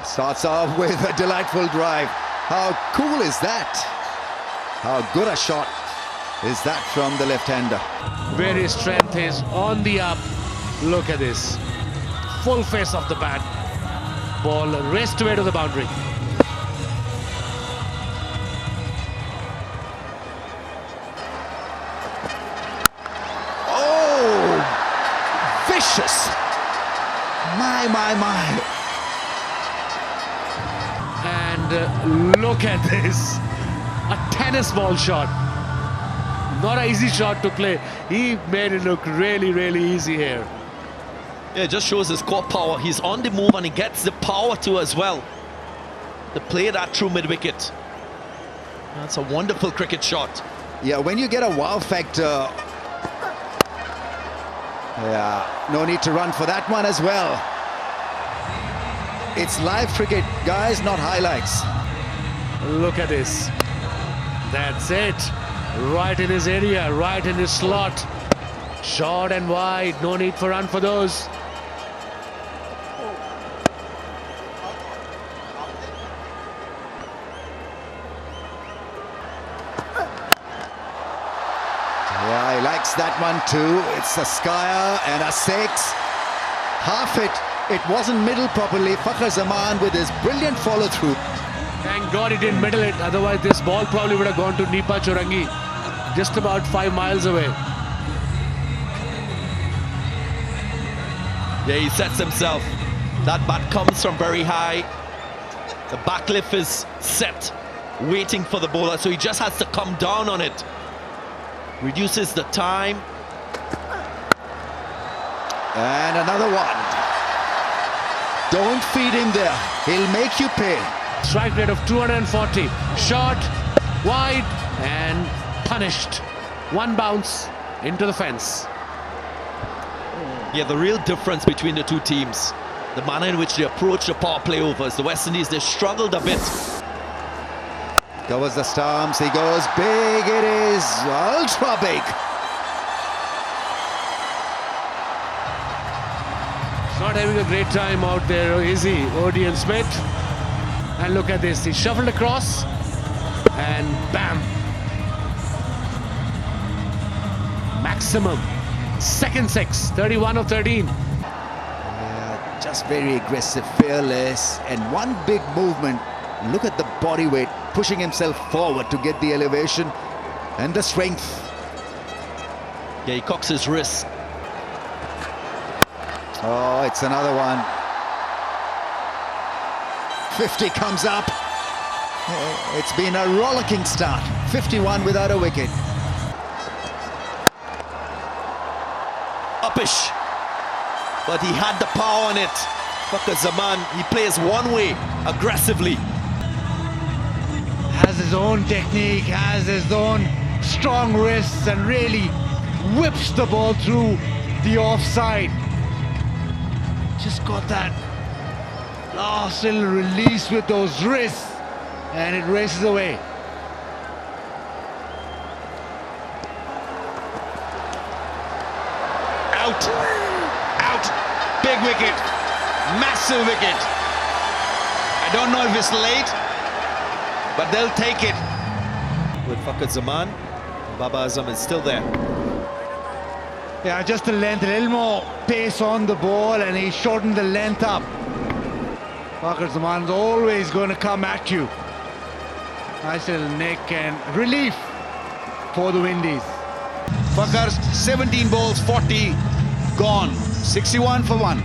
Starts off with a delightful drive. How cool is that? How good a shot is that from the left-hander? Where his strength is on the up. Look at this. Full face of the bat. Ball raced away to the boundary. Oh! Vicious! My. And look at this. A tennis ball shot. Not an easy shot to play. He made it look really, really easy here. Yeah, it just shows his core power. He's on the move and he gets the power to as well. To play that through mid-wicket. That's a wonderful cricket shot. Yeah, when you get a wow factor, yeah, no need to run for that one as well. It's live cricket, guys, not highlights. Look at this. That's it. Right in his area, right in his slot. Short and wide, no need for run for those. Yeah, he likes that one too. It's a skyer and a six. Half it. It wasn't middled properly. Fakhar Zaman with his brilliant follow-through. Thank God he didn't middle it. Otherwise, this ball probably would have gone to Nipa Chorangi. Just about 5 miles away. Yeah, he sets himself. That bat comes from very high. The backlift is set, waiting for the bowler, so he just has to come down on it. Reduces the time. And another one. Don't feed him there. He'll make you pay. Strike rate of 240. Shot, wide, and punished. One bounce into the fence. Yeah, the real difference between the two teams, the manner in which they approach the power play overs. The West Indies, they struggled a bit. Covers the stumps. He goes big. It is ultra big. Not having a great time out there, is he, ODI and Smith? And look at this, he shuffled across and bam. Maximum. Second six, 31 of 13. Yeah, just very aggressive, fearless, and one big movement. Look at the body weight, pushing himself forward to get the elevation and the strength. Yeah, he cocks his wrist. Oh, it's another one. 50 comes up. It's been a rollicking start. 51 without a wicket. Uppish. But he had the power on it. Fakhar Zaman, he plays one way, aggressively. Has his own technique, has his own strong wrists, and really whips the ball through the offside. Just got that last little release with those wrists, and it races away. Out, big wicket, massive wicket. I don't know if it's late, but they'll take it. With Fakhar Zaman, Baba Azam is still there. Yeah, just the length, a little more pace on the ball, and he shortened the length up. Fakhar Zaman's always going to come at you. Nice little neck and relief for the Windies. Fakhar's 17 balls, 40 gone. 61 for 1.